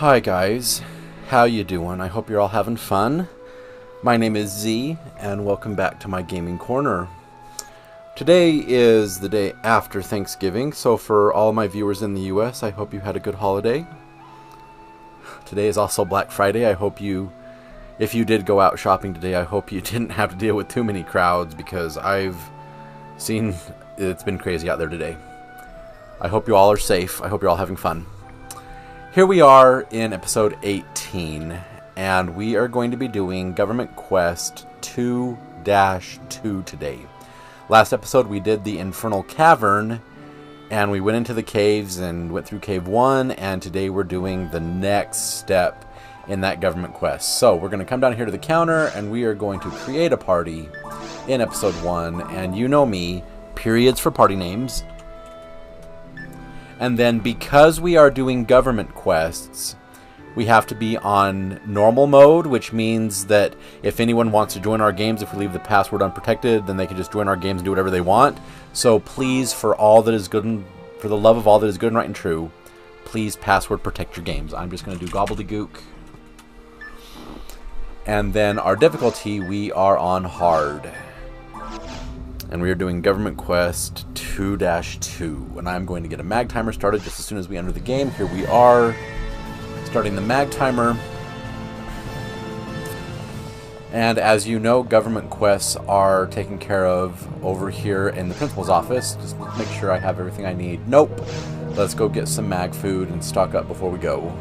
Hi guys, how you doing? I hope you're all having fun. My name is Z, and welcome back to my gaming corner. Today is the day after Thanksgiving, so for all my viewers in the US, I hope you had a good holiday. Today is also Black Friday. I hope you, if you did go out shopping today, I hope you didn't have to deal with too many crowds, because I've seen it's been crazy out there today. I hope you all are safe. I hope you're all having fun. Here we are in episode 18, and we are going to be doing Government Quest 2-2 today. Last episode we did the Infernal Cavern, and we went into the caves and went through Cave 1, and today we're doing the next step in that Government Quest. So we're going to come down here to the counter, and we are going to create a party in episode 1, and you know me, periods for party names. And then because we are doing government quests, we have to be on normal mode, which means that if anyone wants to join our games, if we leave the password unprotected, then they can just join our games and do whatever they want. So please, for all that is good and for the love of all that is good and right and true, please password protect your games. I'm just going to do gobbledygook. And then our difficulty, we are on hard. And we are doing Government Quest 2-2. And I'm going to get a mag timer started just as soon as we enter the game. Here we are, starting the mag timer. And as you know, government quests are taken care of over here in the principal's office. Just make sure I have everything I need. Nope. Let's go get some mag food and stock up before we go.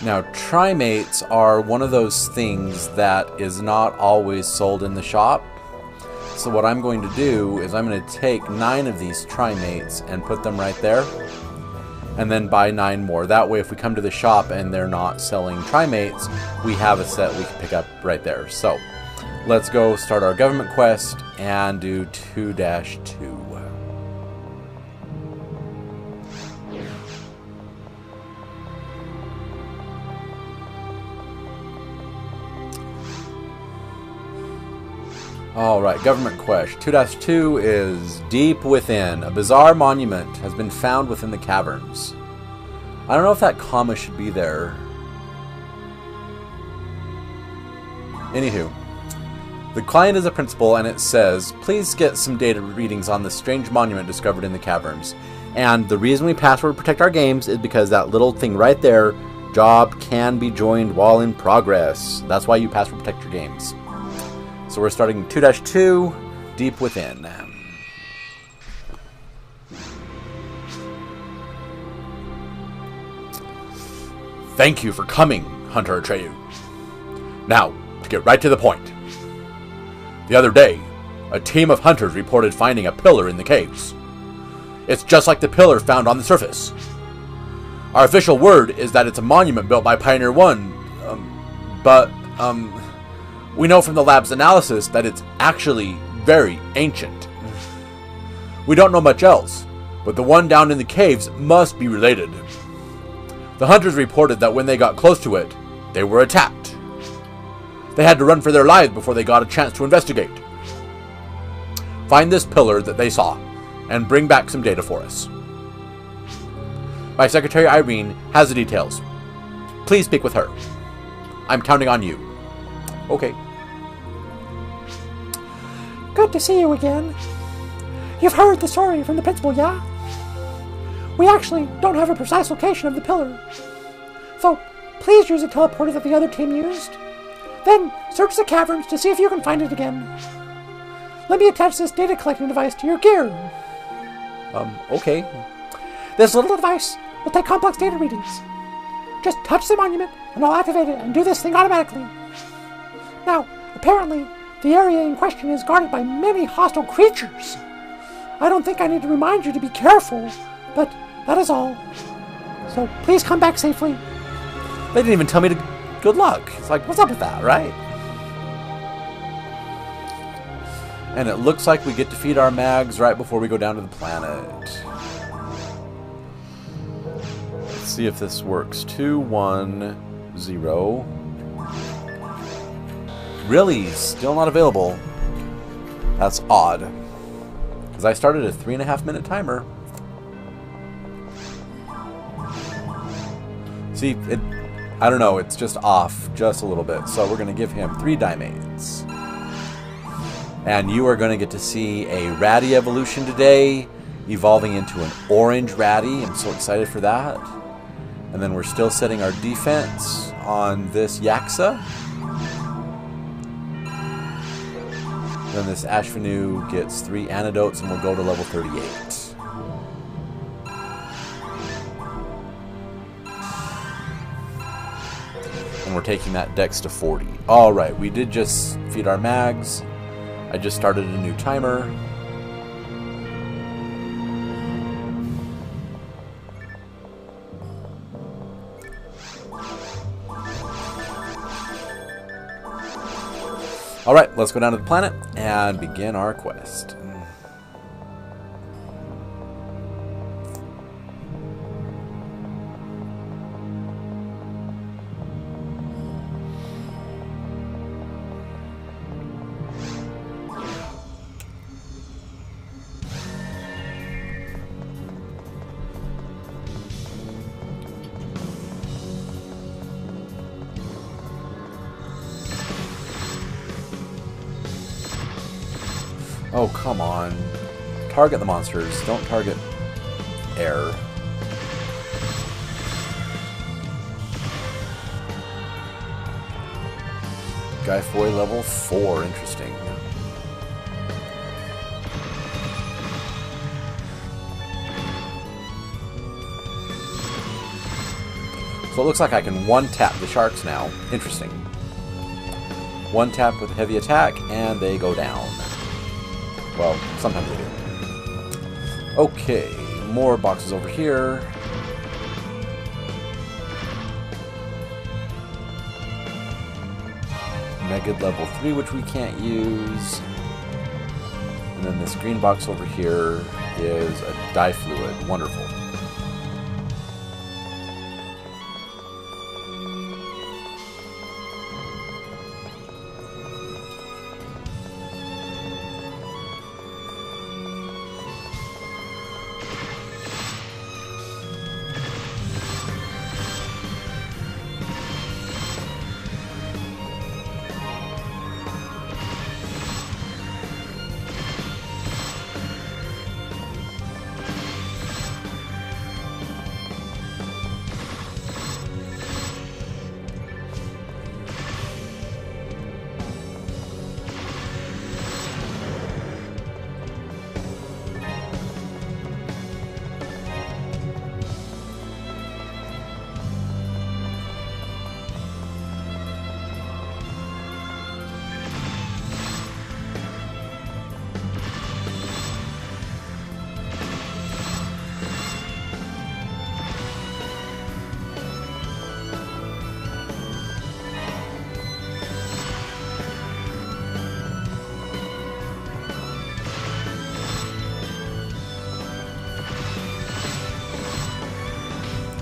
Now, Trimates are one of those things that is not always sold in the shop. So what I'm going to do is I'm going to take 9 of these Trimates and put them right there. And then buy 9 more. That way if we come to the shop and they're not selling Trimates, we have a set we can pick up right there. So let's go start our government quest and do 2-2. Alright, Government Quest 2-2 is Deep Within. A bizarre monument has been found within the caverns. I don't know if that comma should be there. Anywho, the client is a principal, and it says, please get some data readings on this strange monument discovered in the caverns. And the reason we password protect our games is because that little thing right there, job can be joined while in progress. That's why you password protect your games. So we're starting 2-2, Deep Within. Thank you for coming, Hunter Atreyu. Now, to get right to the point. The other day, a team of hunters reported finding a pillar in the caves. It's just like the pillar found on the surface. Our official word is that it's a monument built by Pioneer 1, but we know from the lab's analysis that it's actually very ancient. We don't know much else, but the one down in the caves must be related. The hunters reported that when they got close to it, they were attacked. They had to run for their lives before they got a chance to investigate. Find this pillar that they saw, and bring back some data for us. My secretary Irene has the details. Please speak with her. I'm counting on you. Okay. Good to see you again. You've heard the story from the principal, yeah? We actually don't have a precise location of the pillar. So, please use the teleporter that the other team used. Then, search the caverns to see if you can find it again. Let me attach this data collecting device to your gear. Okay. This little device will take complex data readings. Just touch the monument, and I'll activate it and do this thing automatically. Now, apparently, the area in question is guarded by many hostile creatures. I don't think I need to remind you to be careful, but that is all. So please come back safely. They didn't even tell me to good luck. It's like, what's up with that, right? And it looks like we get to feed our mags right before we go down to the planet. Let's see if this works. 2, 1, 0. Really? Still not available? That's odd. Because I started a 3.5-minute timer. See, I don't know, it's just off just a little bit. So we're going to give him 3 Dimates. And you are going to get to see a Ratty evolution today, evolving into an orange Ratty. I'm so excited for that. And then we're still setting our defense on this Yaksa. Then this Ashvenu gets 3 antidotes and we'll go to level 38. And we're taking that dex to 40. Alright, we did just feed our mags. I just started a new timer. Alright, let's go down to the planet and begin our quest. Oh, come on. Target the monsters. Don't target air. Guyfoy level 4. Interesting. So it looks like I can one-tap the sharks now. Interesting. One-tap with a heavy attack, and they go down. Well, sometimes they do. Okay, more boxes over here. Megad level 3, which we can't use. And then this green box over here is a dye fluid. Wonderful.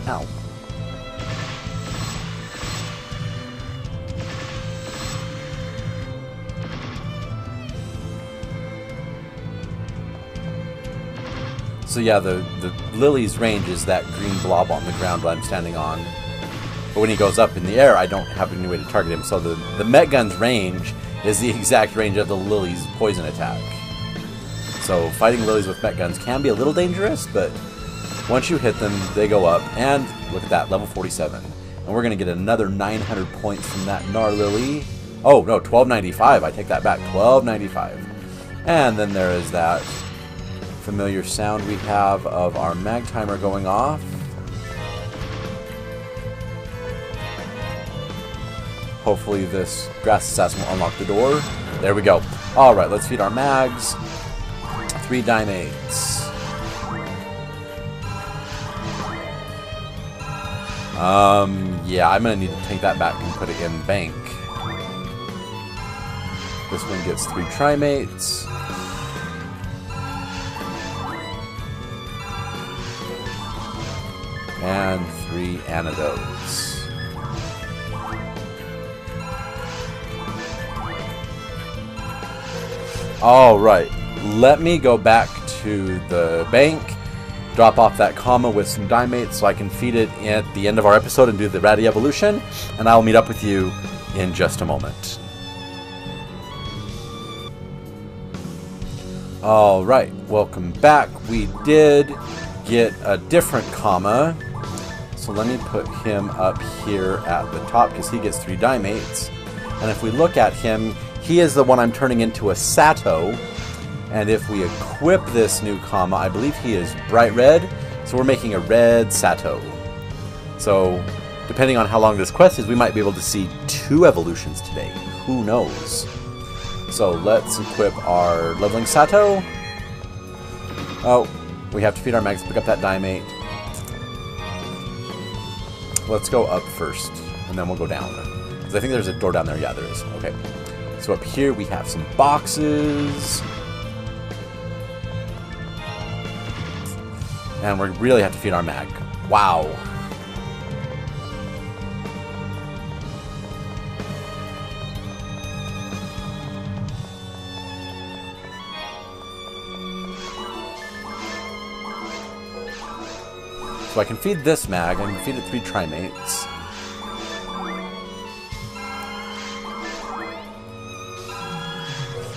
Ow. So yeah, the Lily's range is that green blob on the ground that I'm standing on. But when he goes up in the air, I don't have any way to target him. So the Met Gun's range is the exact range of the Lily's poison attack. So fighting Lilies with Met Guns can be a little dangerous, but once you hit them, they go up. And look at that, level 47. And we're going to get another 900 points from that Gnar Lily. Oh, no, 1295. I take that back. 1295. And then there is that familiar sound we have of our mag timer going off. Hopefully this grass assassin will unlock the door. There we go. Alright, let's feed our mags. 3 Dimates. Yeah, I'm gonna need to take that back and put it in bank. This one gets 3 Trimates. And 3 Antidotes. All right, let me go back to the bank, drop off that comma with some Dimates so I can feed it at the end of our episode and do the Ratty evolution, and I'll meet up with you in just a moment. All right, welcome back. We did get a different comma, so let me put him up here at the top because he gets 3 Dimates. And if we look at him, he is the one I'm turning into a Sato. And if we equip this new comma, I believe he is bright red, so we're making a red Sato. So, depending on how long this quest is, we might be able to see 2 evolutions today. Who knows? So, let's equip our leveling Sato. Oh, we have to feed our mags to pick up that Dimate. Let's go up first, and then we'll go down. Because I think there's a door down there. Yeah, there is. Okay. So up here we have some boxes. And we really have to feed our mag. Wow. So I can feed this mag, I can feed it 3 Trimates.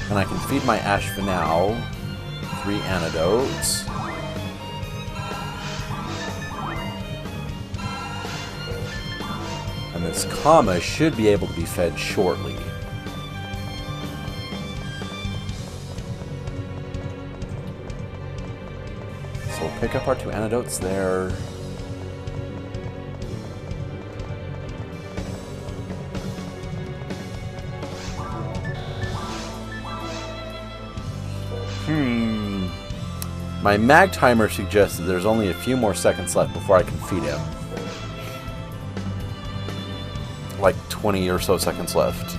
And I can feed my Ashvanau 3 antidotes. And this comma should be able to be fed shortly. So we'll pick up our 2 antidotes there. My mag timer suggests that there's only a few more seconds left before I can feed him. Like 20 or so seconds left.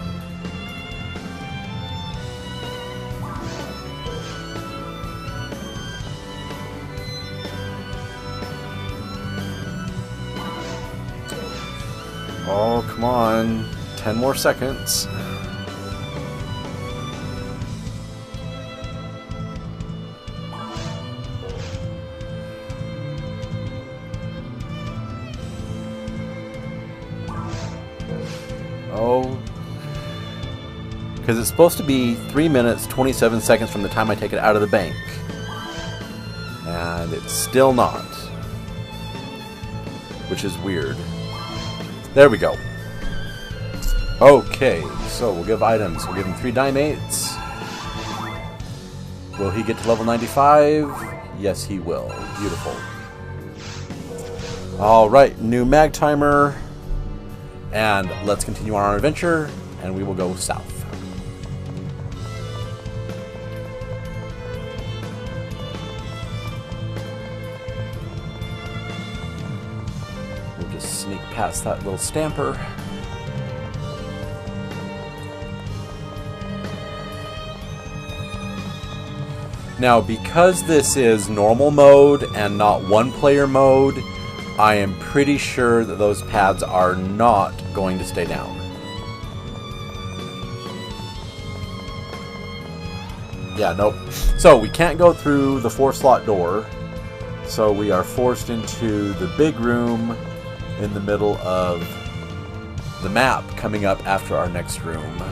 Oh, come on. 10 more seconds. Oh, because it's supposed to be 3 minutes, 27 seconds from the time I take it out of the bank. And it's still not. Which is weird. There we go. Okay, so we'll give items. We'll give him 3 Dimates. Will he get to level 95? Yes, he will. Beautiful. Alright, new mag timer. And let's continue on our adventure, and we will go south. We'll just sneak past that little stamper. Now, because this is normal mode and not one-player mode, I am pretty sure that those paths are not going to stay down. Yeah, nope. So we can't go through the 4-slot door. So we are forced into the big room in the middle of the map coming up after our next room.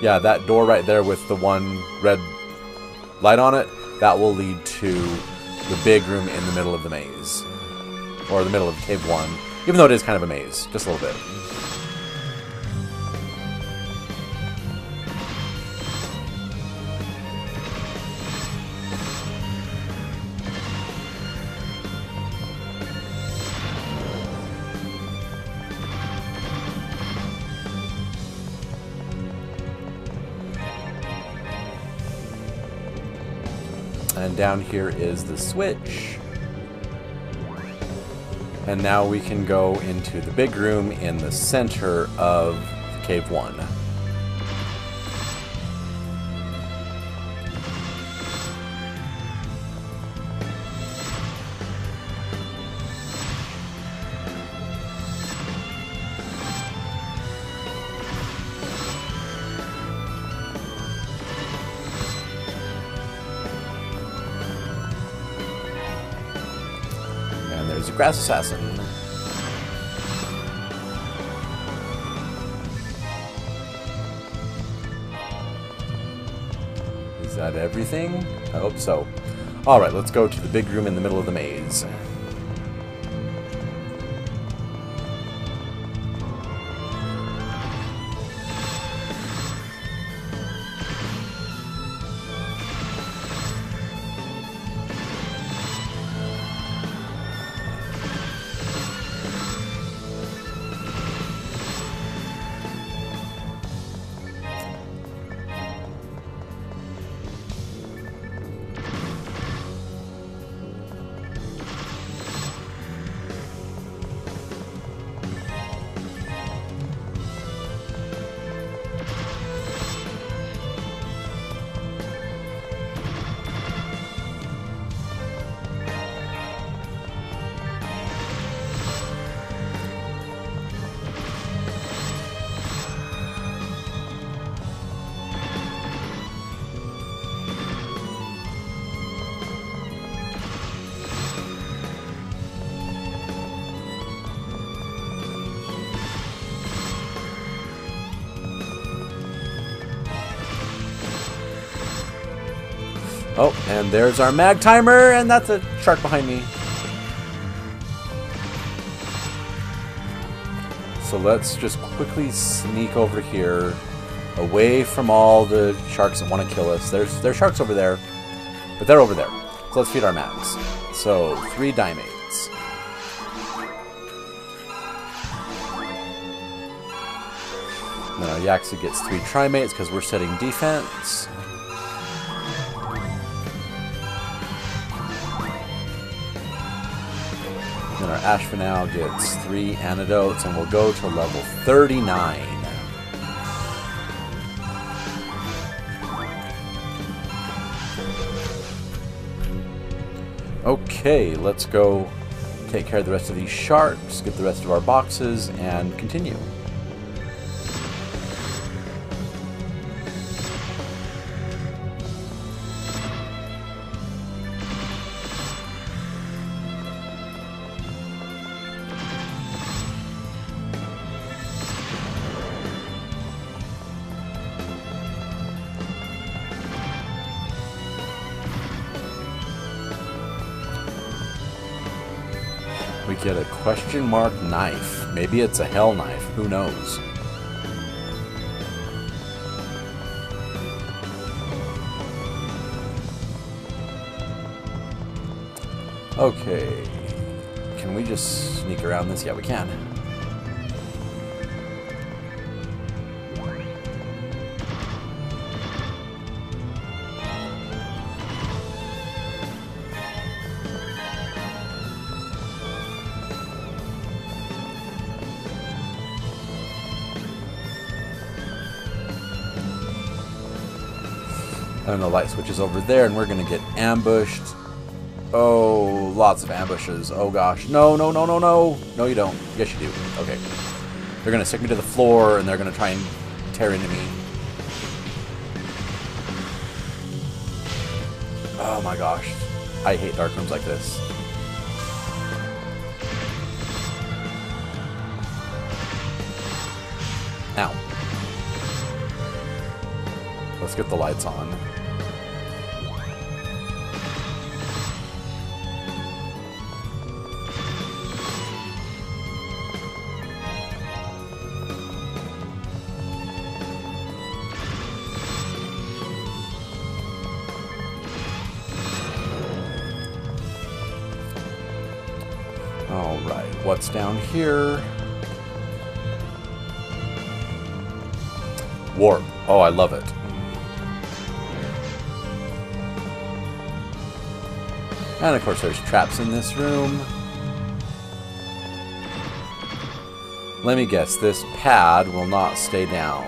Yeah, that door right there with the one red light on it, that will lead to the big room in the middle of the maze. Or the middle of Cave 1. Even though it is kind of a maze. Just a little bit. And down here is the switch. And now we can go into the big room in the center of Cave 1. Grass Assassin. Is that everything? I hope so. Alright, let's go to the big room in the middle of the maze. Oh, and there's our mag timer, and that's a shark behind me. So let's just quickly sneak over here, away from all the sharks that want to kill us. There's sharks over there, but they're over there. So let's feed our mags. So 3 dimates. Then our Yaxi gets 3 trimates because we're setting defense. Then our Ashfinal gets 3 antidotes, and we'll go to level 39. Okay, let's go take care of the rest of these sharks, get the rest of our boxes, and continue. We get a question mark knife. Maybe it's a hell knife. Who knows? Okay. Can we just sneak around this? Yeah, we can. And the light switch is over there, and we're going to get ambushed. Oh, lots of ambushes. Oh, gosh. No, no, no, no, no. No, you don't. Yes, you do. Okay. They're going to stick me to the floor, and they're going to try and tear into me. Oh, my gosh. I hate dark rooms like this. Ow. Let's get the lights on. Alright, what's down here? Warp. Oh, I love it. And of course there's traps in this room. Let me guess, this pad will not stay down.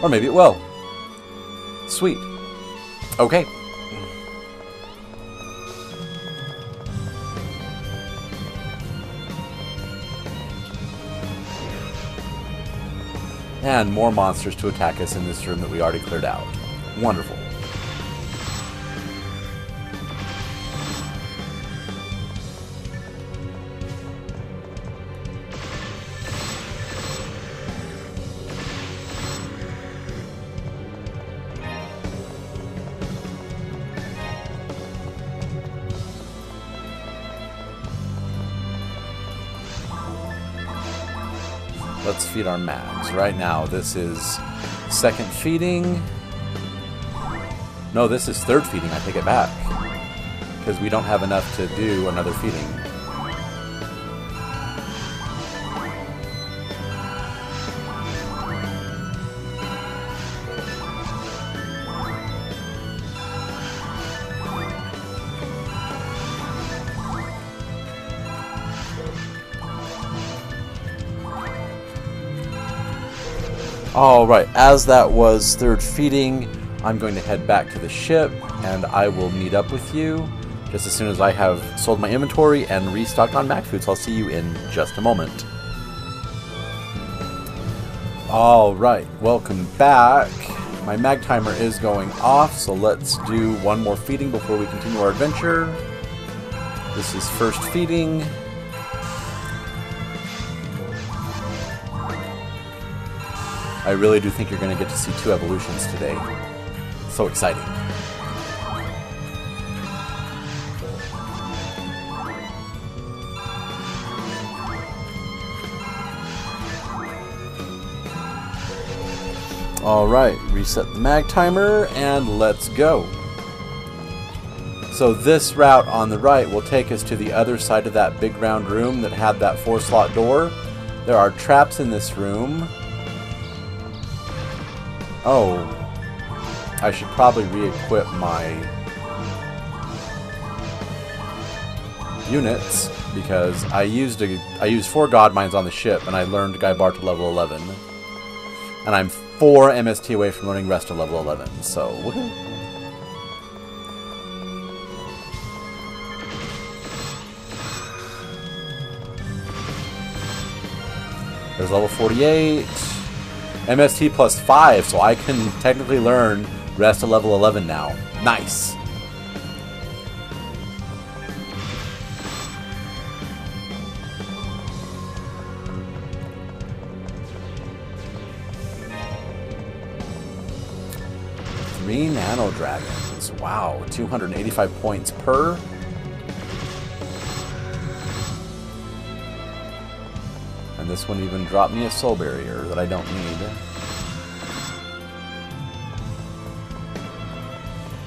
Or maybe it will. Sweet. Okay. And more monsters to attack us in this room that we already cleared out. Wonderful. Let's feed our mags. Right now, this is second feeding. No, this is third feeding. I take it back. Because we don't have enough to do another feeding. Alright, as that was third feeding, I'm going to head back to the ship, and I will meet up with you just as soon as I have sold my inventory and restocked on Mac Foods. I'll see you in just a moment. Alright, welcome back. My mag timer is going off, so let's do one more feeding before we continue our adventure. This is first feeding. I really do think you're going to get to see 2 evolutions today. So exciting. Alright, reset the mag timer and let's go. So this route on the right will take us to the other side of that big round room that had that 4-slot door. There are traps in this room. Oh, I should probably re-equip my units because I used 4 God Mines on the ship and I learned Gaibar to level 11. And I'm 4 MST away from learning Rest to level 11, so woohoo. There's level 48. MST plus 5, so I can technically learn Rest to level 11 now. Nice. Three Nano Dragons. Wow, 285 points per. And this one even dropped me a soul barrier that I don't need.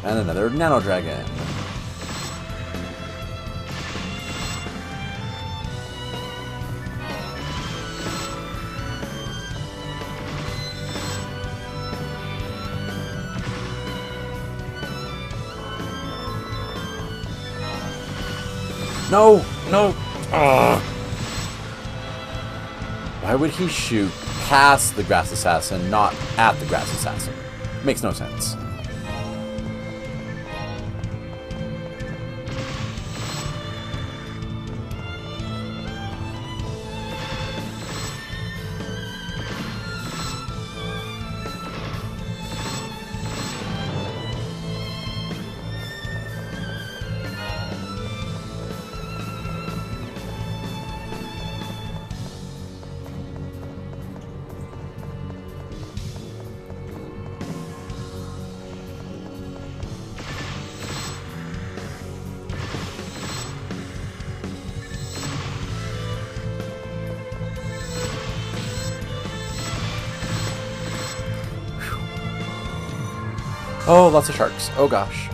And another Nano Dragon. No! No! Ugh. Why would he shoot past the Grass Assassin, not at the Grass Assassin? Makes no sense. Oh, lots of sharks. Oh gosh.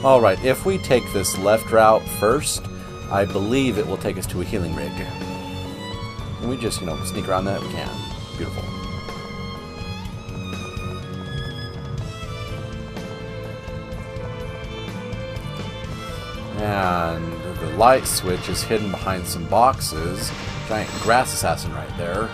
Alright, if we take this left route first, I believe it will take us to a healing rig. Can we just, sneak around that? We can. Beautiful. And the light switch is hidden behind some boxes. Giant Grass Assassin right there.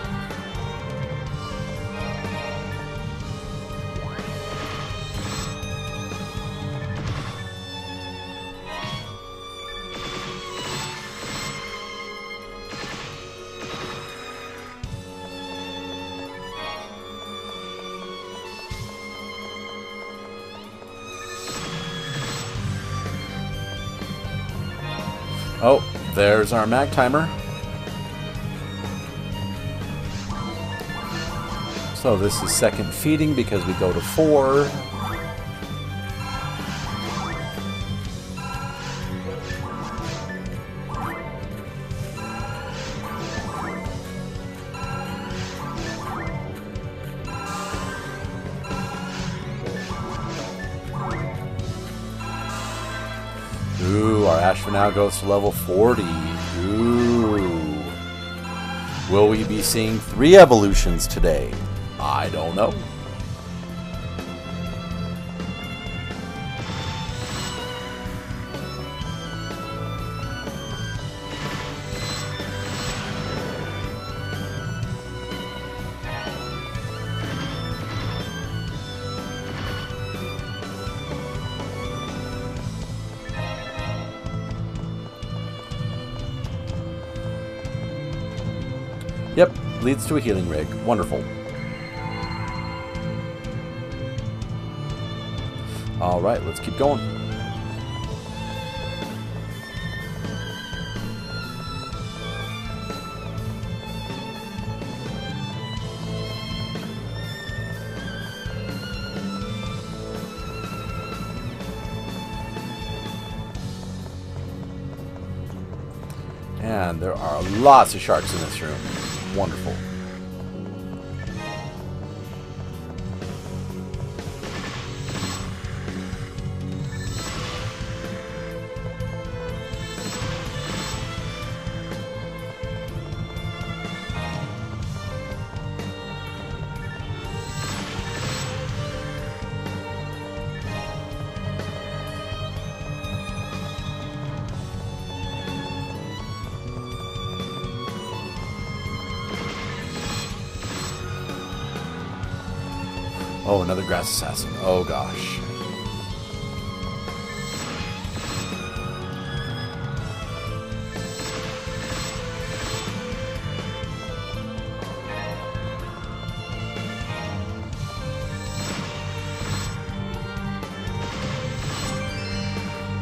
Oh, there's our mag timer. So this is second feeding because we go to 4. Ooh, our Ashford now goes to level 40. Ooh. Will we be seeing 3 evolutions today? I don't know. Yep, leads to a healing rig. Wonderful. Alright, let's keep going. And there are lots of sharks in this room. Wonderful. Oh, another grass assassin. Oh, gosh.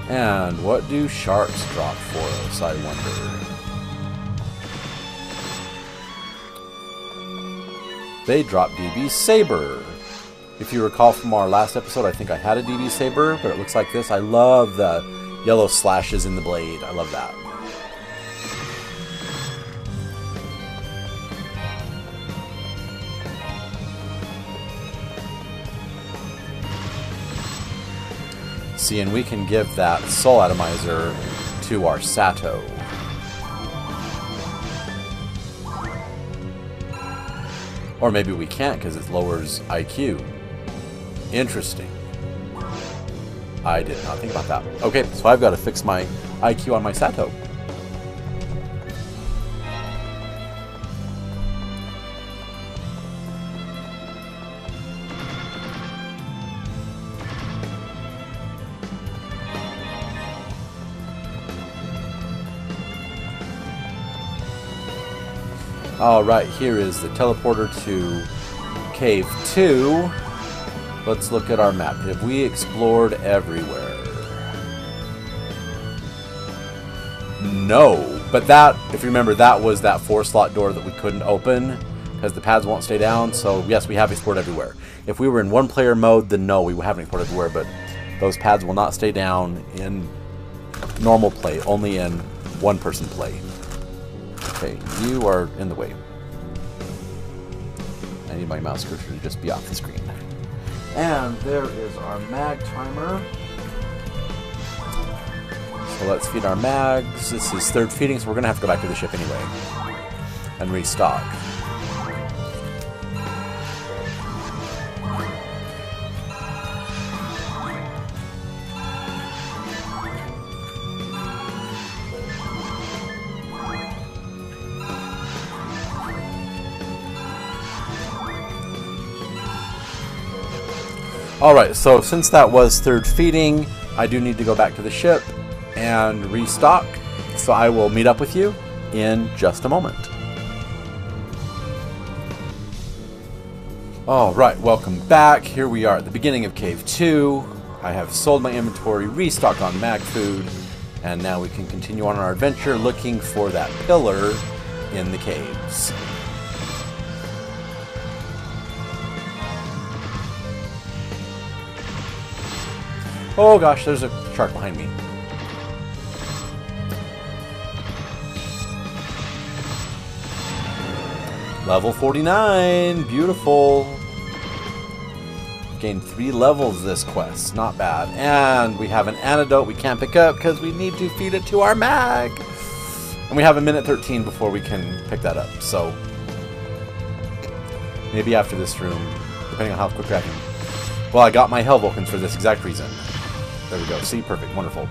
And what do sharks drop for us, I wonder? They drop DB Saber. If you recall from our last episode, I think I had a DB Saber, but it looks like this. I love the yellow slashes in the blade. I love that. See, and we can give that Soul Atomizer to our Sato. Or maybe we can't because it lowers IQ. Interesting. I did not think about that. Okay, so I've got to fix my IQ on my Sato. Alright, here is the teleporter to Cave 2. Let's look at our map. Have we explored everywhere? No. But that, if you remember, that was that 4-slot door that we couldn't open because the pads won't stay down. So, yes, we have explored everywhere. If we were in one-player mode, then no, we haven't explored everywhere. But those pads will not stay down in normal play, only in one-person play. Okay, you are in the way. I need my mouse cursor to just be off the screen. And there is our mag timer. So let's feed our mags. This is third feeding, so we're going to have to go back to the ship anyway. And restock. Alright, so since that was third feeding, I do need to go back to the ship and restock. So I will meet up with you in just a moment. Alright, welcome back. Here we are at the beginning of Cave 2. I have sold my inventory, restocked on mag food, and now we can continue on our adventure looking for that pillar in the caves. Oh gosh, there's a shark behind me. Level 49, beautiful. Gained 3 levels this quest. Not bad. And we have an antidote we can't pick up because we need to feed it to our mag. And we have a minute 13 before we can pick that up. So maybe after this room, depending on how quick I can. Well, I got my Hellvulcans for this exact reason. There we go. See? Perfect. Wonderful.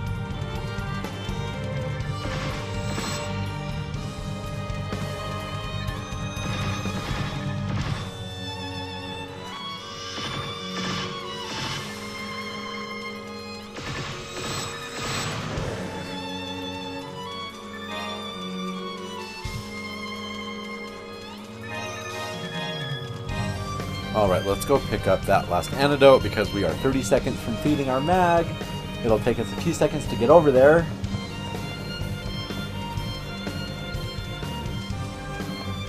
Alright, let's go pick up that last antidote because we are 30 seconds from feeding our mag. It'll take us a few seconds to get over there.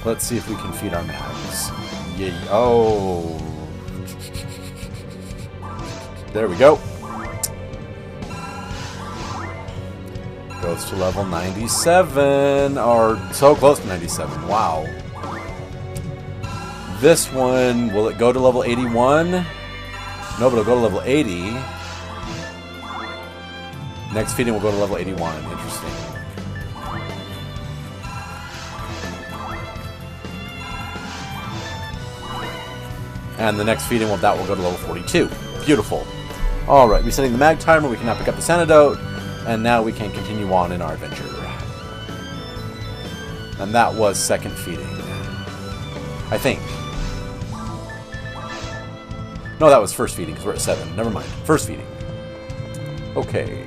Let's see if we can feed our mags. Yay. Oh. There we go. Goes to level 97. Or so close to 97. Wow. This one, will it go to level 81? No, but it'll go to level 80. Next feeding will go to level 81. Interesting. And the next feeding, well, that will go to level 42. Beautiful. Alright, resetting the mag timer. We can now pick up this antidote. And now we can continue on in our adventure. And that was second feeding. I think. No, that was first feeding, because we're at 7. Never mind. First feeding. Okay.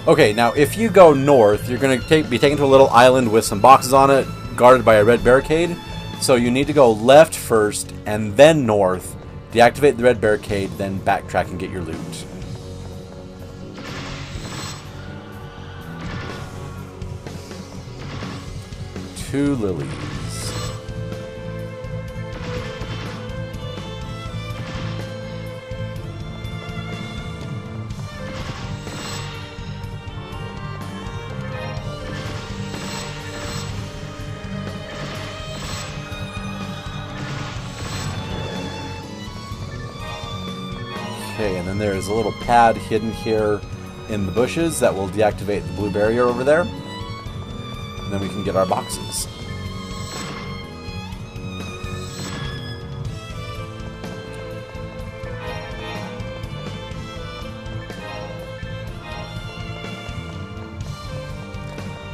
Okay, now if you go north, you're going to be taken to a little island with some boxes on it, guarded by a red barricade. So you need to go left first, and then north, deactivate the red barricade, then backtrack and get your loot. Two lilies. Okay, and then there's a little pad hidden here in the bushes that will deactivate the blue barrier over there. And then we can get our boxes.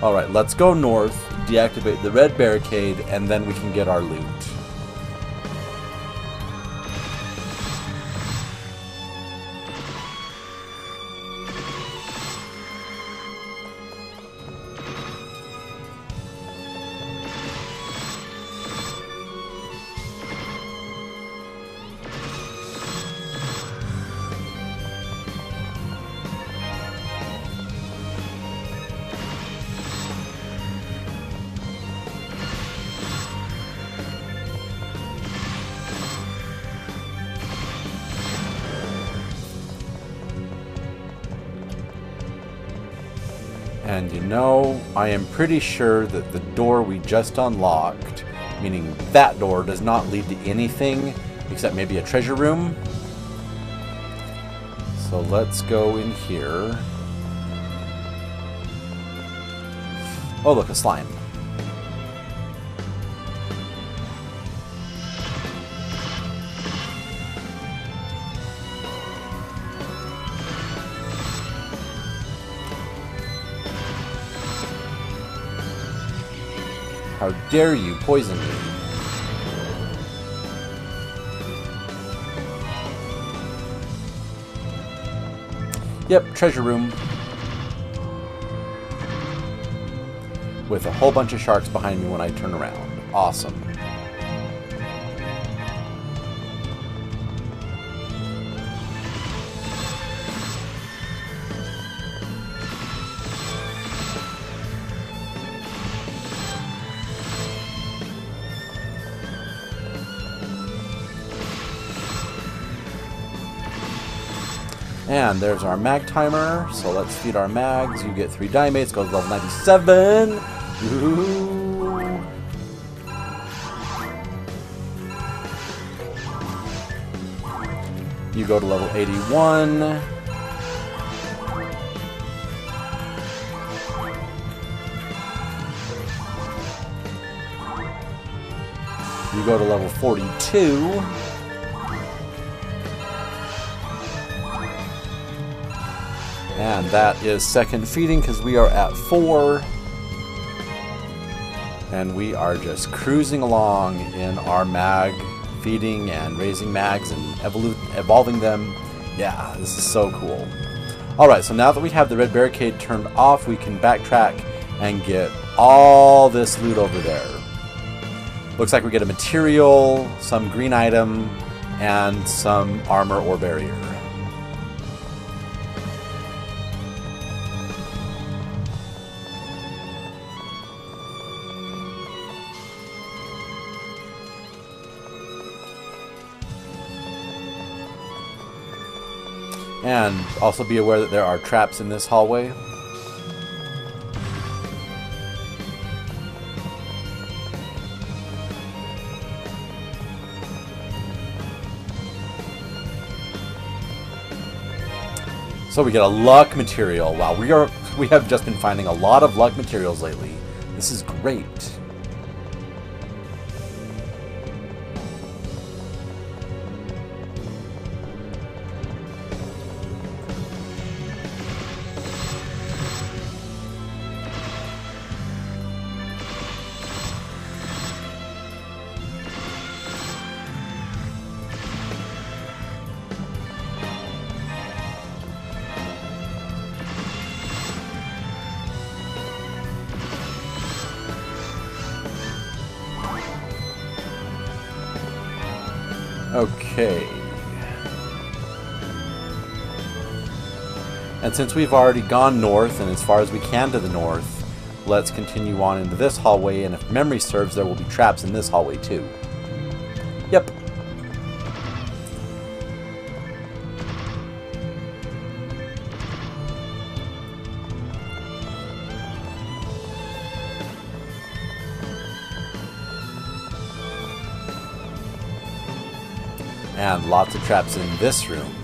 Alright, let's go north, deactivate the red barricade, and then we can get our loot. And you know, I am pretty sure that the door we just unlocked, meaning that door, does not lead to anything except maybe a treasure room. So let's go in here. Oh look, a slime. How dare you poison me? Yep, treasure room. With a whole bunch of sharks behind me when I turn around. Awesome. And there's our mag timer. So let's feed our mags. You get 3 dimates. Go to level 97. Ooh. You go to level 81. You go to level 42. And that is second feeding because we are at 4. And we are just cruising along in our mag feeding and raising mags and evolving them. Yeah, this is so cool. Alright, so now that we have the red barricade turned off, we can backtrack and get all this loot over there. Looks like we get a material, some green item, and some armor or barrier. And also be aware that there are traps in this hallway. So we get a luck material. Wow, we have just been finding a lot of luck materials lately. This is great. Okay. And since we've already gone north and as far as we can to the north, let's continue on into this hallway, and if memory serves, there will be traps in this hallway too. Yep. And lots of traps in this room.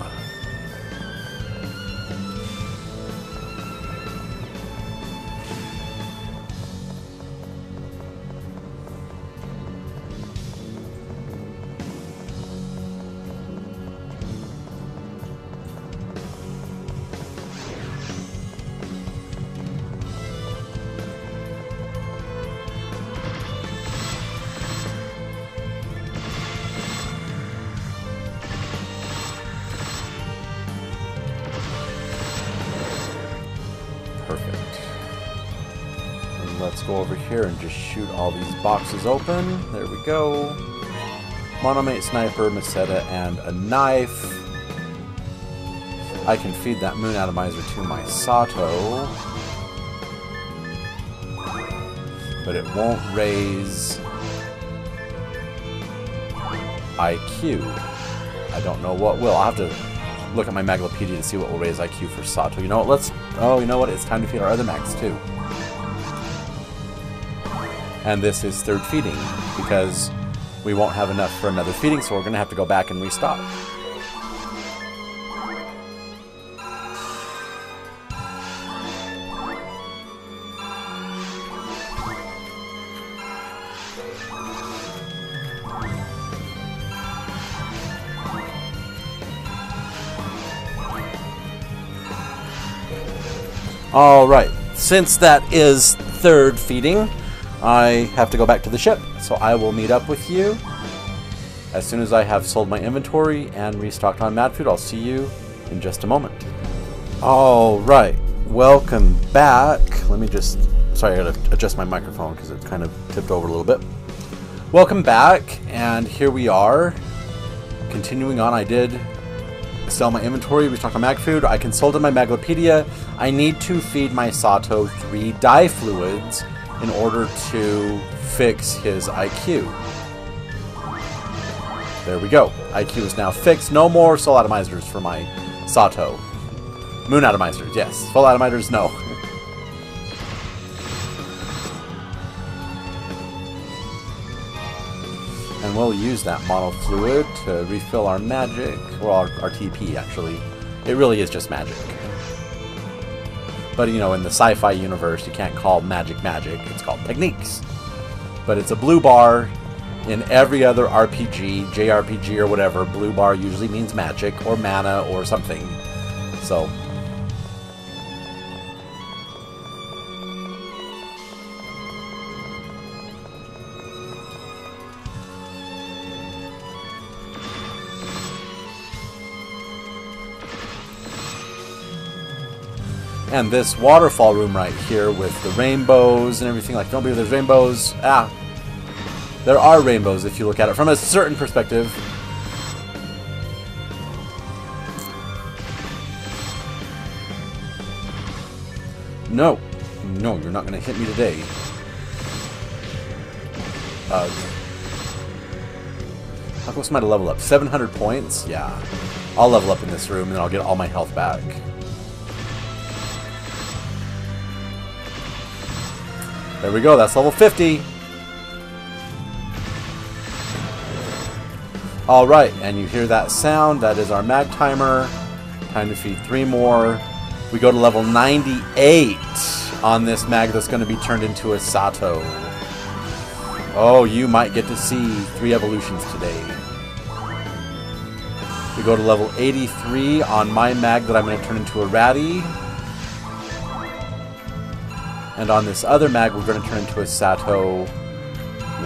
Perfect. And let's go over here and just shoot all these boxes open. There we go. Monomate, sniper, maceta, and a knife. I can feed that moon atomizer to my Sato. But it won't raise IQ. I don't know what will. I'll have to look at my Maglopedia to see what will raise IQ for Sato. You know what, you know what? It's time to feed our other mags too. And this is third feeding, because we won't have enough for another feeding, so we're going to have to go back and restock. Alright, since that is third feeding, I have to go back to the ship, so I will meet up with you as soon as I have sold my inventory and restocked on mad food. I'll see you in just a moment. Alright, welcome back. Let me just, sorry, I gotta adjust my microphone because it's kind of tipped over a little bit. Welcome back, and here we are, continuing on. I did sell my inventory, restock on mag food. I consulted my Maglopedia. I need to feed my Sato 3 dye fluids in order to fix his IQ. There we go. IQ is now fixed. No more soul atomizers for my Sato. Moon atomizers, yes. Full atomizers, no. And we'll use that mono fluid to refill our magic. Well, our TP, actually. It really is just magic. But, you know, in the sci-fi universe, you can't call magic magic. It's called techniques. But it's a blue bar. In every other RPG, JRPG or whatever, blue bar usually means magic or mana or something. So... And this waterfall room right here with the rainbows and everything, like, don't believe there's rainbows. Ah, there are rainbows if you look at it from a certain perspective. No. No, you're not going to hit me today. How close am I to level up? 700 points? Yeah. I'll level up in this room and then I'll get all my health back. There we go, that's level 50. Alright, and you hear that sound, that is our mag timer. Time to feed 3 more. We go to level 98 on this mag that's going to be turned into a Sato. Oh, you might get to see 3 evolutions today. We go to level 83 on my mag that I'm going to turn into a Ratty. And on this other mag, we're going to turn into a Sato.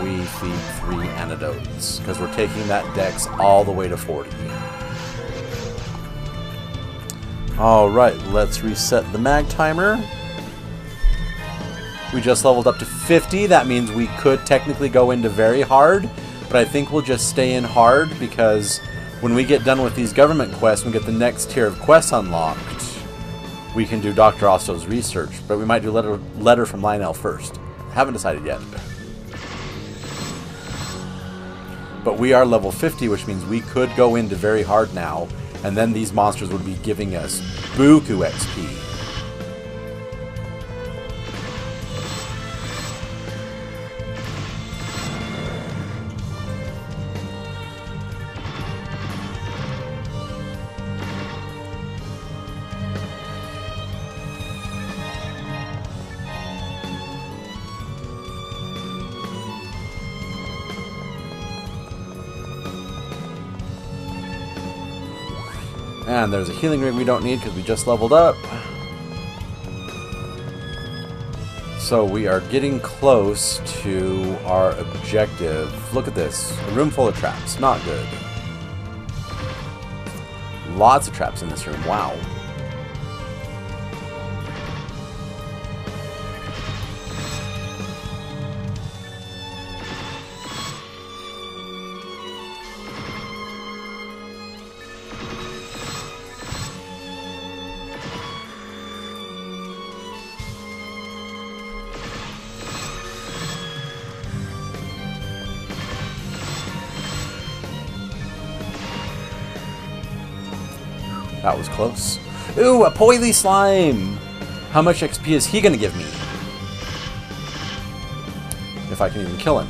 We feed 3 antidotes, because we're taking that dex all the way to 40. Alright, let's reset the mag timer. We just leveled up to 50. That means we could technically go into very hard, but I think we'll just stay in hard, because when we get done with these government quests, we get the next tier of quests unlocked. We can do Dr. Osto's research, but we might do letter from Lionel first. Haven't decided yet. But we are level 50, which means we could go into very hard now, and then these monsters would be giving us buku XP. And there's a healing ring we don't need because we just leveled up. So we are getting close to our objective. Look at this. A room full of traps. Not good. Lots of traps in this room. Wow. That was close. Ooh, a Poily Slime! How much XP is he going to give me? If I can even kill him.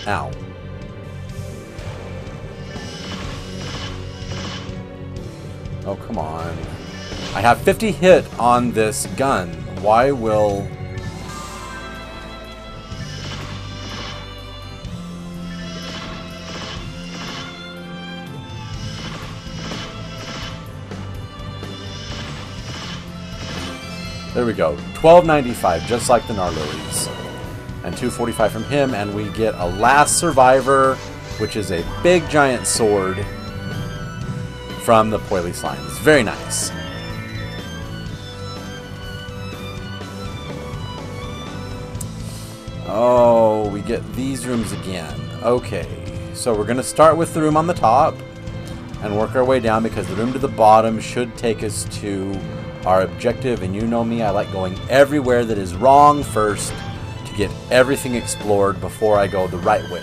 Ow. Oh, come on. I have 50 hit on this gun. Why will... There we go. 1295, just like the Gnarlilies. And 245 from him, and we get a Last Survivor, which is a big giant sword from the Poily Slime. It's very nice. Oh, we get these rooms again. Okay, so we're going to start with the room on the top and work our way down, because the room to the bottom should take us to our objective, and you know me, I like going everywhere that is wrong first to get everything explored before I go the right way.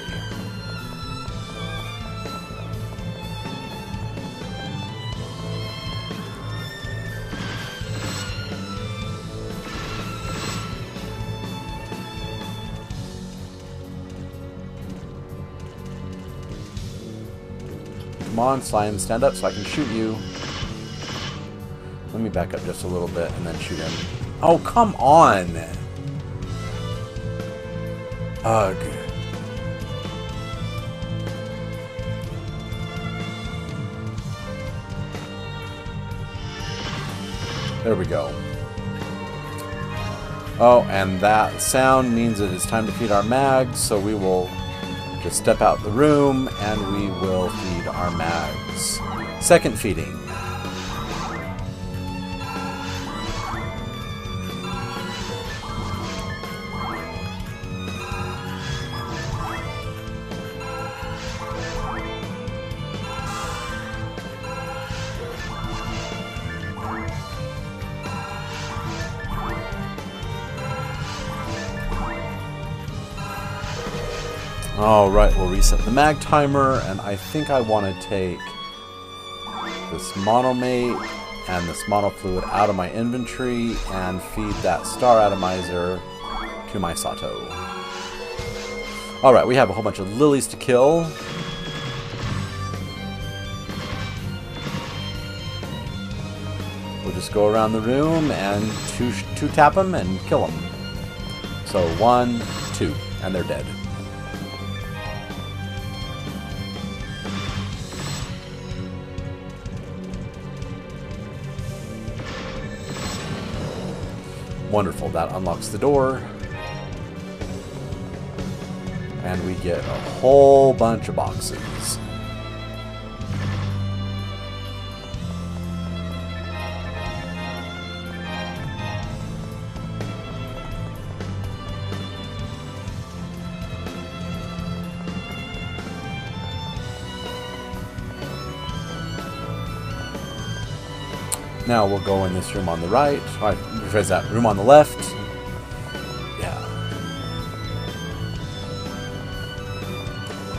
Come on, slime, stand up so I can shoot you. Let me back up just a little bit and then shoot him. Oh, come on! Ugh. There we go. Oh, and that sound means that it's time to feed our mags, so we will just step out the room and we will feed our mags. Second feeding. Alright, we'll reset the mag timer, and I think I want to take this monomate and this monofluid out of my inventory and feed that star atomizer to my Sato. Alright, we have a whole bunch of lilies to kill. We'll just go around the room and two-tap them and kill them. So 1, 2, and they're dead. Wonderful, that unlocks the door. And we get a whole bunch of boxes. Now we'll go in this room on the right. Alright, rephrase that. Room on the left. Yeah.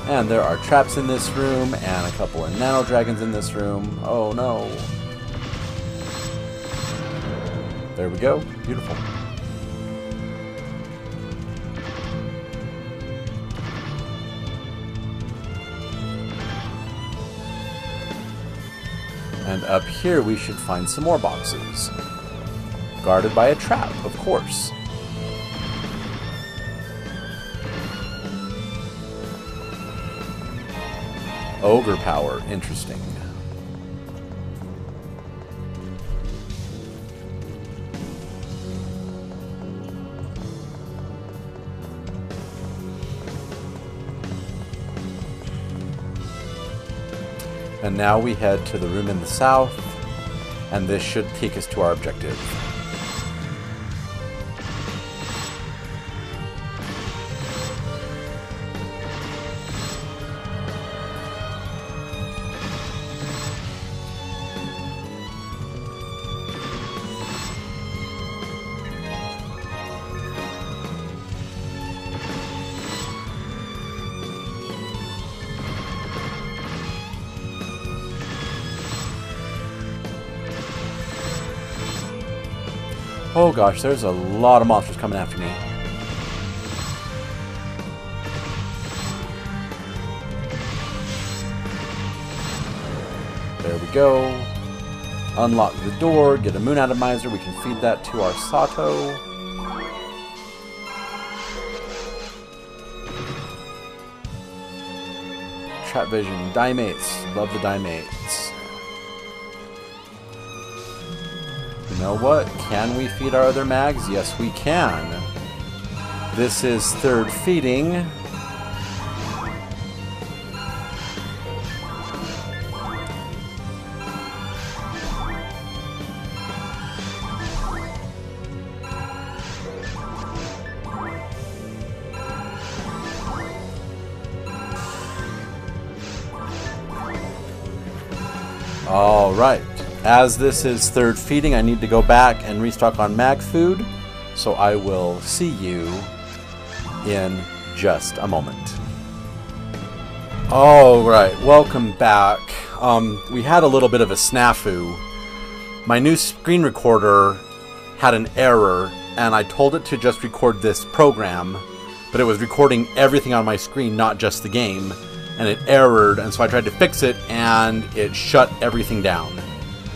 And there are traps in this room, and a couple of nano dragons in this room. Oh no. There we go. Beautiful. And up here we should find some more boxes. Guarded by a trap, of course. Ogre power, interesting. And now we head to the room in the south, and this should take us to our objective. Oh gosh, there's a lot of monsters coming after me. There we go. Unlock the door, get a moon atomizer, we can feed that to our Sato. Trap vision, dimates, love the dimates. You know what? Can we feed our other mags? Yes, we can. This is third feeding. All right. As this is third feeding, I need to go back and restock on mag food. So I will see you in just a moment. All right, welcome back. We had a little bit of a snafu. My new screen recorder had an error, and I told it to just record this program, but it was recording everything on my screen, not just the game. and it errored, and so I tried to fix it, and it shut everything down.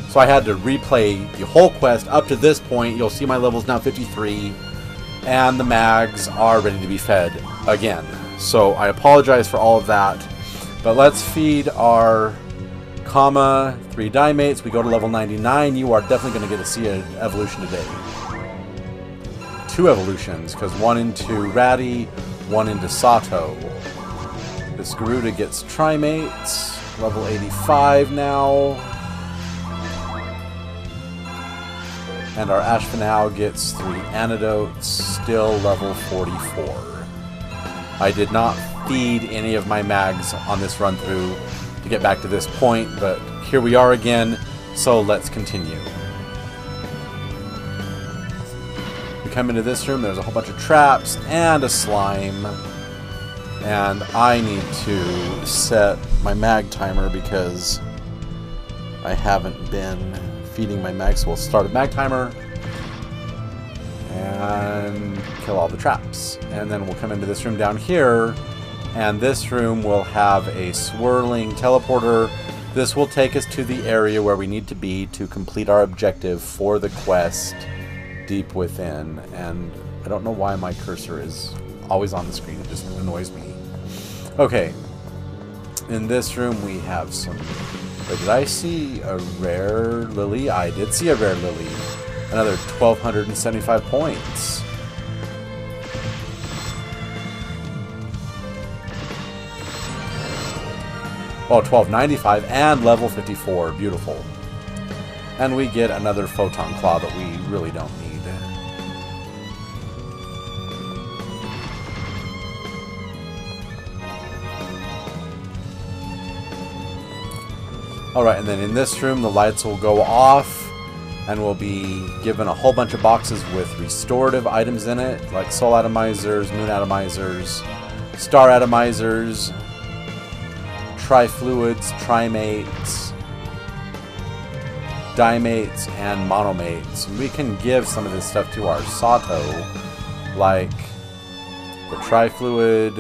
So I had to replay the whole quest up to this point. You'll see my level's now 53, and the mags are ready to be fed again. So I apologize for all of that, but let's feed our 3 Dimates. We go to level 99. You are definitely going to get to see an evolution today. 2 evolutions, because 1 into Ratty, 1 into Sato. This Garuda gets Trimates, level 85 now. And our Ashfanau gets 3 Antidotes, still level 44. I did not feed any of my mags on this run through to get back to this point, but here we are again, so let's continue. We come into this room, there's a whole bunch of traps and a slime, and I need to set my mag timer because I haven't been feeding my mags. So we'll start a mag timer and kill all the traps, and then we'll come into this room down here, and this room will have a swirling teleporter. This will take us to the area where we need to be to complete our objective for the quest Deep Within. And I don't know why my cursor is always on the screen, it just annoys me. Okay, in this room we have some... Wait, did I see a rare lily? I did see a rare lily. Another 1,275 points. Oh, 1295 and level 54. Beautiful. And we get another Photon Claw that we really don't need. Alright, and then in this room the lights will go off, and we'll be given a whole bunch of boxes with restorative items in it, like soul atomizers, moon atomizers, star atomizers, trifluids, trimates, dimates, and monomates. And we can give some of this stuff to our Sato, like the trifluid,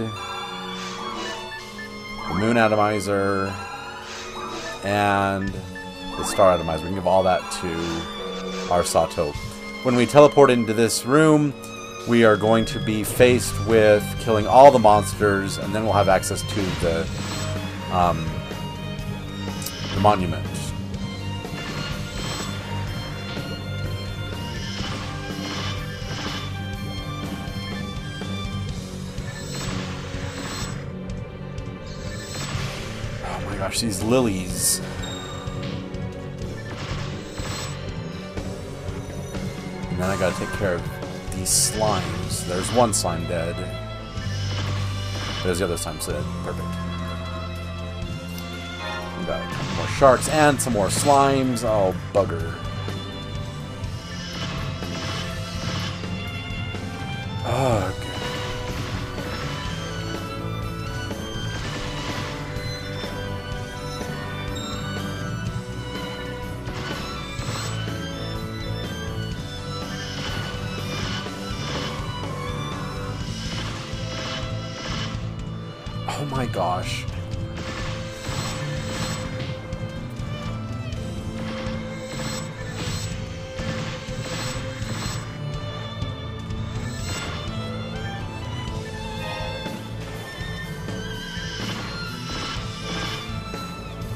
the moon atomizer, and the star atomizer. We can give all that to our Sato. When we teleport into this room, we are going to be faced with killing all the monsters, and then we'll have access to the monument. Oh my gosh, these lilies. And then I gotta take care of these slimes. There's one slime dead. There's the other slime dead. Perfect. We got a couple more sharks and some more slimes. Oh, bugger. Ugh. Oh my gosh.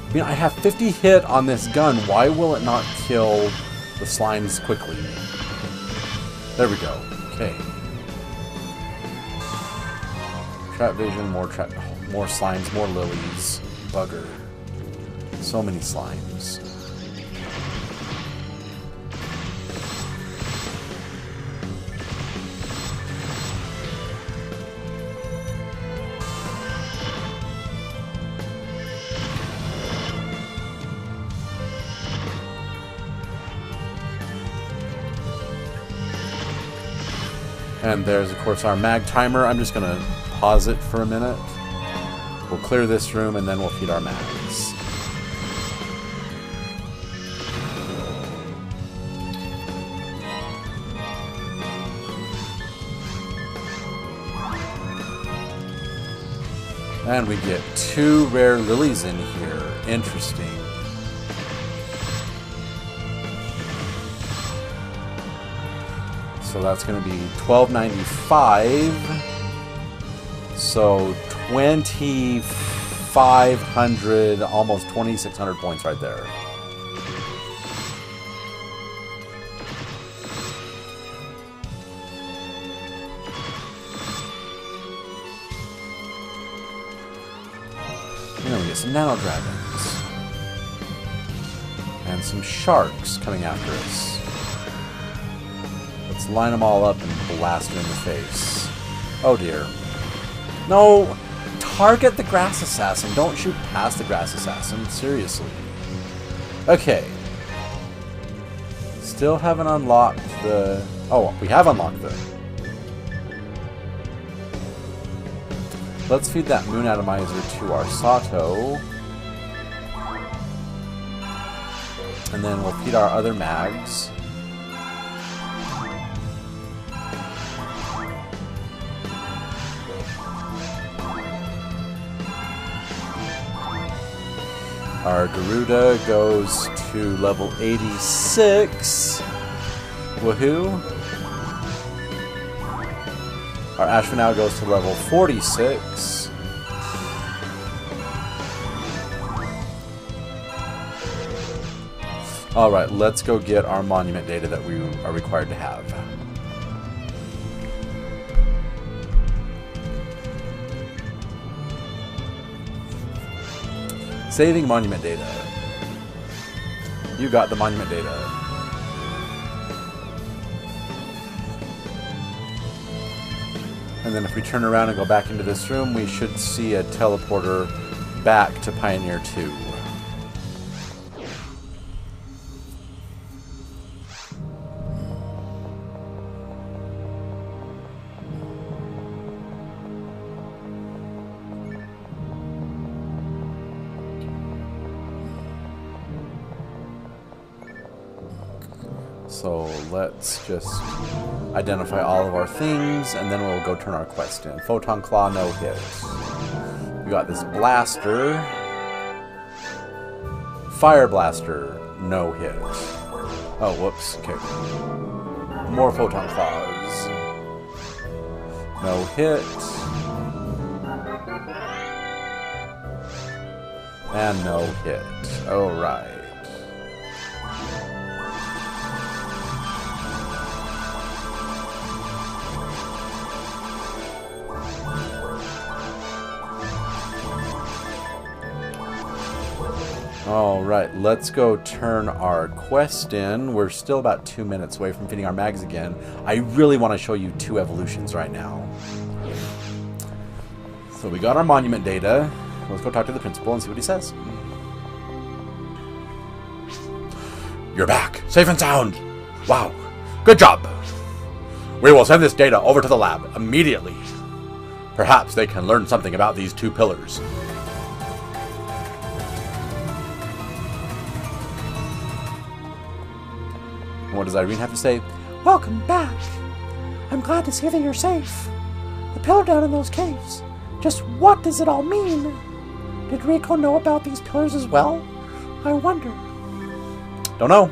I mean, I have 50 hit on this gun. Why will it not kill the slimes quickly? There we go. Okay. Trap vision, more slimes, more lilies. Bugger. So many slimes. And there's, of course, our mag timer. I'm just going to pause it for a minute. We'll clear this room, and then we'll feed our mags. And we get 2 rare lilies in here. Interesting. So that's going to be $12.95. So 2,500, almost 2,600 points right there. And then we get some nano dragons. And some sharks coming after us. Let's line them all up and blast them in the face. Oh dear. No! Target the grass assassin. Don't shoot past the grass assassin. Seriously. Okay. Still haven't unlocked the... Oh, we have unlocked the... Let's feed that moon atomizer to our Sato. And then we'll feed our other mags. Our Garuda goes to level 86. Woohoo. Our Ashman now goes to level 46. Alright, let's go get our monument data that we are required to have. Saving monument data. You got the monument data. And then if we turn around and go back into this room, we should see a teleporter back to Pioneer 2. So let's just identify all of our things, and then we'll go turn our quest in. Photon Claw, no hit. We got this blaster. Fire Blaster, no hit. Oh, whoops. Okay. More Photon Claws. No hit. And no hit. Alright. Alright, let's go turn our quest in. We're still about 2 minutes away from feeding our mags again. I really want to show you 2 evolutions right now. So we got our monument data. Let's go talk to the principal and see what he says. You're back, safe and sound. Wow, good job. We will send this data over to the lab immediately. Perhaps they can learn something about these 2 pillars. What does Irene have to say? Welcome back. I'm glad to see that you're safe. The pillar down in those caves. Just what does it all mean? Did Rico know about these pillars as well? I wonder. Don't know.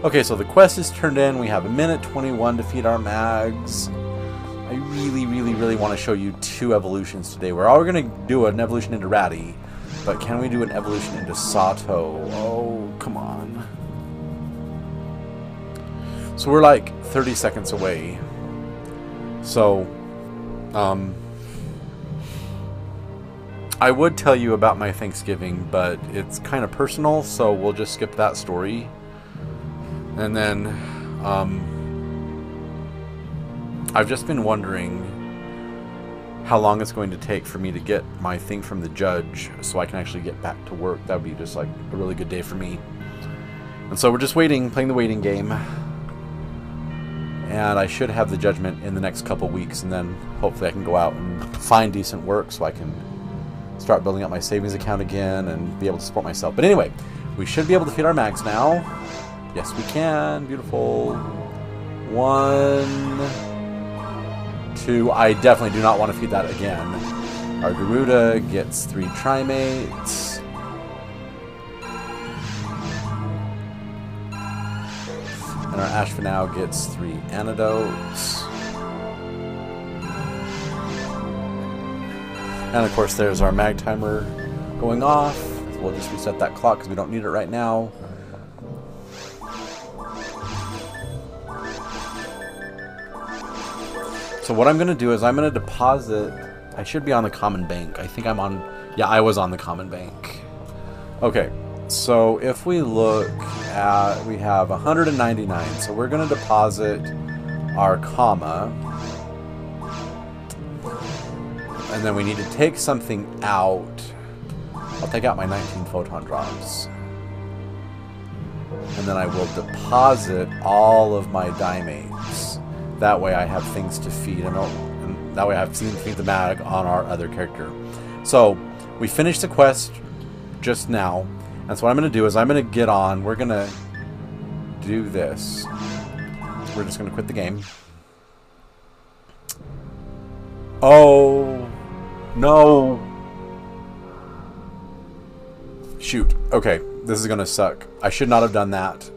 Okay, so the quest is turned in. We have 1:21 to feed our mags. I really want to show you 2 evolutions today. We're already going to do an evolution into Ratty, but can we do an evolution into Sato? Oh, come on. So we're like 30 seconds away. So, I would tell you about my Thanksgiving, but it's kind of personal, so we'll just skip that story. And then, I've just been wondering how long it's going to take for me to get my thing from the judge so I can actually get back to work. That would be just like a really good day for me. And so we're just waiting, playing the waiting game. And I should have the judgment in the next couple weeks, and then hopefully I can go out and find decent work so I can start building up my savings account again and be able to support myself. But anyway, we should be able to feed our mags now. Yes, we can. Beautiful. 1, 2. I definitely do not want to feed that again. Our Garuda gets 3 Trimates. And our Ashfinau gets 3 Antidotes. And of course there's our mag timer going off. We'll just reset that clock because we don't need it right now. So what I'm going to do is I'm going to deposit... I should be on the common bank. I think I'm on... Yeah, I was on the common bank. Okay, so if we look at... We have 199. So we're going to deposit our comma. And then we need to take something out. I'll take out my 19 photon drops. And then I will deposit all of my Dimates. That way I have things to feed. And that way I have things to feed the mag on our other character. So, we finished the quest just now. And so what I'm going to do is I'm going to get on. We're going to do this. We're just going to quit the game. Oh... No. Shoot. Okay, this is gonna suck. I should not have done that.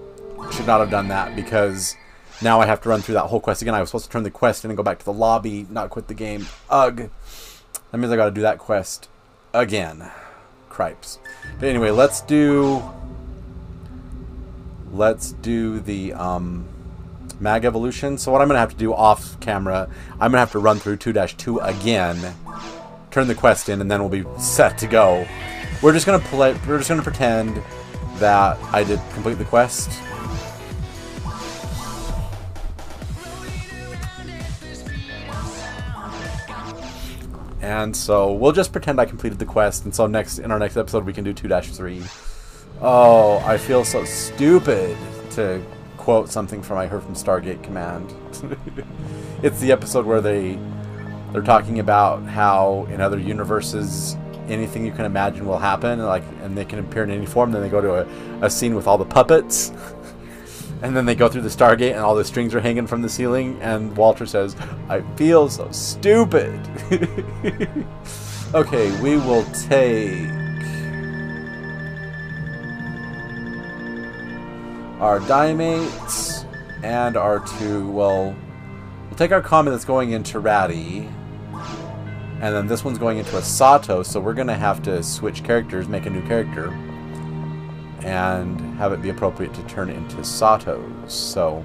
Should not have done that because now I have to run through that whole quest again. I was supposed to turn the quest in and go back to the lobby, not quit the game. Ugh. That means I gotta do that quest again. Cripes. But anyway, let's do the mag evolution. So what I'm gonna have to do off camera, I'm gonna have to run through 2-2 again. Turn the quest in, and then we'll be set to go. We're just gonna play. We're just gonna pretend that I did complete the quest. And so we'll just pretend I completed the quest. And so in our next episode, we can do 2-3. Oh, I feel so stupid to quote something from I heard from Stargate Command. It's the episode where they're talking about how in other universes anything you can imagine will happen, and they can appear in any form. Then they go to a scene with all the puppets, and then they go through the Stargate and all the strings are hanging from the ceiling, and Walter says, I feel so stupid. Okay, we will take our Dimates and our we'll take our common that's going into Ratty, and then this one's going into a Sato, so we're going to have to switch characters, make a new character, and have it be appropriate to turn into Satos. So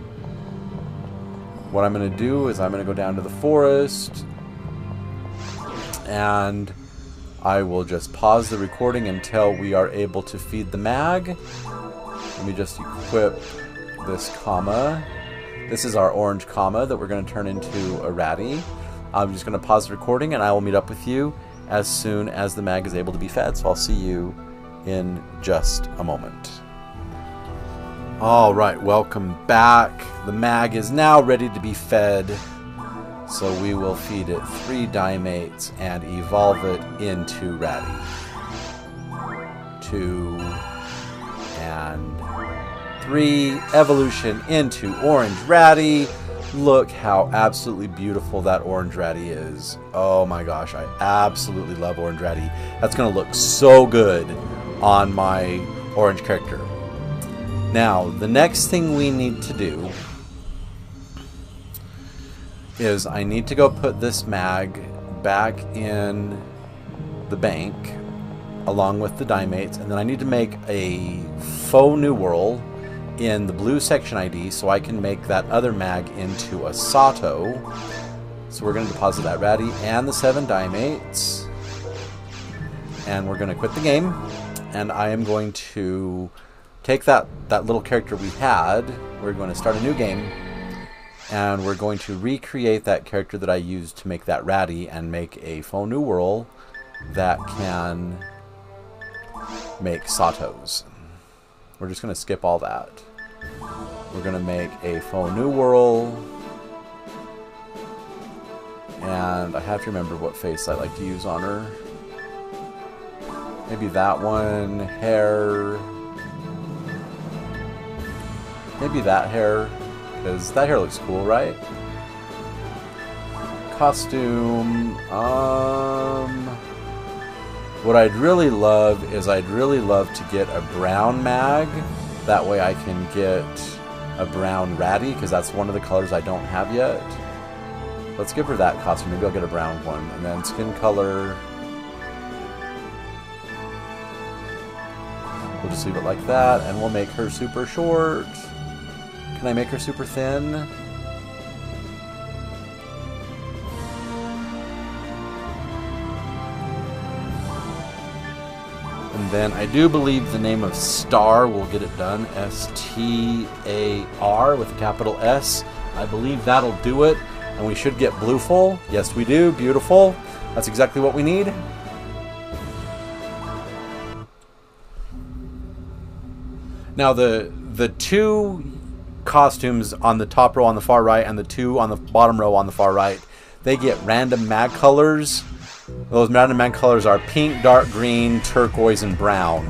what I'm going to do is I'm going to go down to the forest, and I will just pause the recording until we are able to feed the mag. Let me just equip this comma. This is our orange comma that we're going to turn into a Ratty. I'm just going to pause the recording, and I will meet up with you as soon as the mag is able to be fed. So I'll see you in just a moment. Alright, welcome back. The mag is now ready to be fed. So we will feed it 3 Dimates and evolve it into Ratty. 2 and 3. Evolution into Orange Ratty. Look how absolutely beautiful that Orange Ratty is. Oh my gosh, I absolutely love Orange Ratty. That's going to look so good on my orange character. Now, the next thing we need to do is I need to go put this mag back in the bank along with the Dimates, and then I need to make a faux New World in the blue section ID so I can make that other mag into a Sato. So we're going to deposit that Ratty and the 7 Dimates, and we're going to quit the game, and I am going to take that little character we had, we're going to start a new game, and we're going to recreate that character that I used to make that Ratty and make a faux New World that can make Satos. We're just going to skip all that. We're going to make a faux New World, and I have to remember what face I like to use on her. Maybe that one. Hair. Maybe that hair, because that hair looks cool, right? costume. What I'd really love is I'd really love to get a brown mag. That way I can get a brown ratty, because that's one of the colors I don't have yet. Let's give her that costume. Maybe I'll get a brown one. And then skin color. We'll just leave it like that, and we'll make her super short. Can I make her super thin? And then I do believe the name of Star will get it done. S-T-A-R with a capital S. I believe that'll do it. And we should get blue full. Yes, we do. Beautiful. That's exactly what we need. Now the two costumes on the top row on the far right and the two on the bottom row on the far right, they get random mag colors. Those random mag colors are pink, dark green, turquoise, and brown.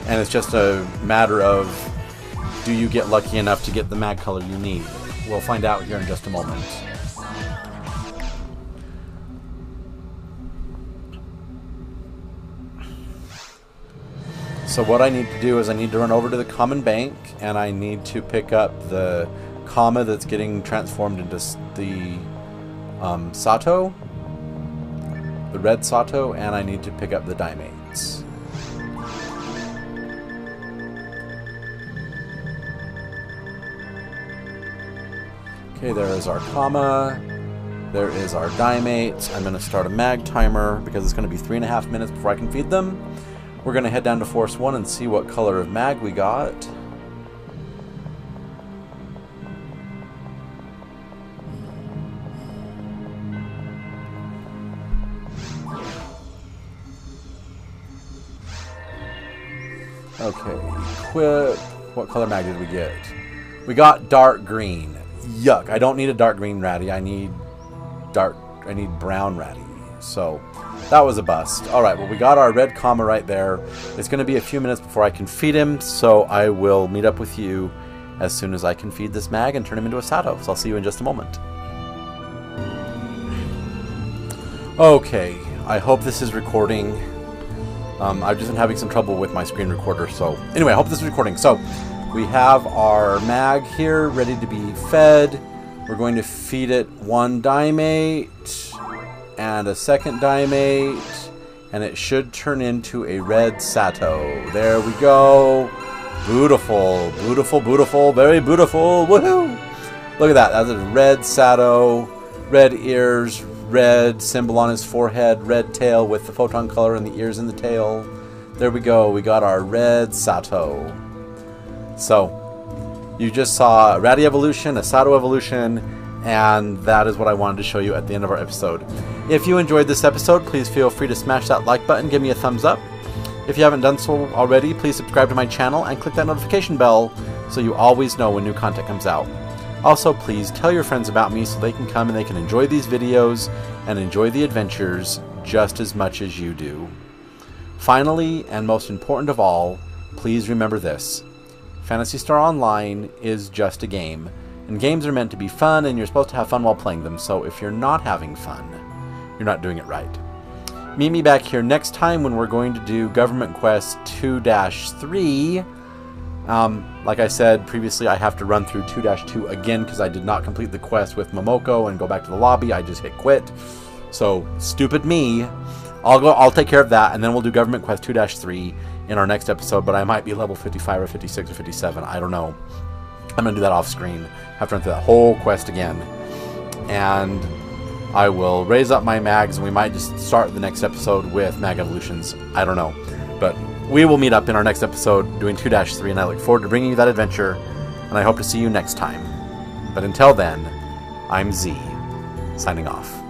And it's just a matter of, do you get lucky enough to get the mag color you need? We'll find out here in just a moment. So what I need to do is I need to run over to the common bank, and I need to pick up the comma that's getting transformed into the Sato, the red Sato, and I need to pick up the Dimates. Okay, there is our comma. There is our Dimates. I'm going to start a mag timer because it's going to be 3.5 minutes before I can feed them. We're going to head down to Force 1 and see what color of mag we got. Okay, equip. What color mag did we get? We got dark green. Yuck, I don't need a dark green ratty. I need brown ratty. So that was a bust. Alright, well we got our red comma right there. It's going to be a few minutes before I can feed him, so I will meet up with you as soon as I can feed this mag and turn him into a Sato. So I'll see you in just a moment. Okay, I hope this is recording. I've just been having some trouble with my screen recorder, so anyway, I hope this is recording. So we have our mag here ready to be fed. We're going to feed it one Dimate and a second Dimate, and it should turn into a red Sato. There we go. Beautiful, beautiful, beautiful, very beautiful. Woohoo! Look at that. That's a red Sato, red ears, red symbol on his forehead, red tail with the photon color in the ears and the tail. There we go. We got our red Sato. So you just saw a Ratty evolution, a Sato evolution, and that is what I wanted to show you at the end of our episode. If you enjoyed this episode, please feel free to smash that like button, give me a thumbs up. If you haven't done so already, please subscribe to my channel and click that notification bell so you always know when new content comes out. Also, please tell your friends about me so they can come and they can enjoy these videos and enjoy the adventures just as much as you do. Finally, and most important of all, please remember this. Phantasy Star Online is just a game, and games are meant to be fun, and you're supposed to have fun while playing them, so if you're not having fun, you're not doing it right. Meet me back here next time when we're going to do Government Quest 2-3. Like I said previously, I have to run through 2-2 again because I did not complete the quest with Momoko and go back to the lobby. I just hit quit. So, stupid me. I'll take care of that, and then we'll do Government Quest 2-3 in our next episode, but I might be level 55 or 56 or 57. I don't know. I'm going to do that off screen. Have to run through that whole quest again. And I will raise up my mags, and we might just start the next episode with mag evolutions. I don't know. But we will meet up in our next episode doing 2-3, and I look forward to bringing you that adventure, and I hope to see you next time. But until then, I'm Z, signing off.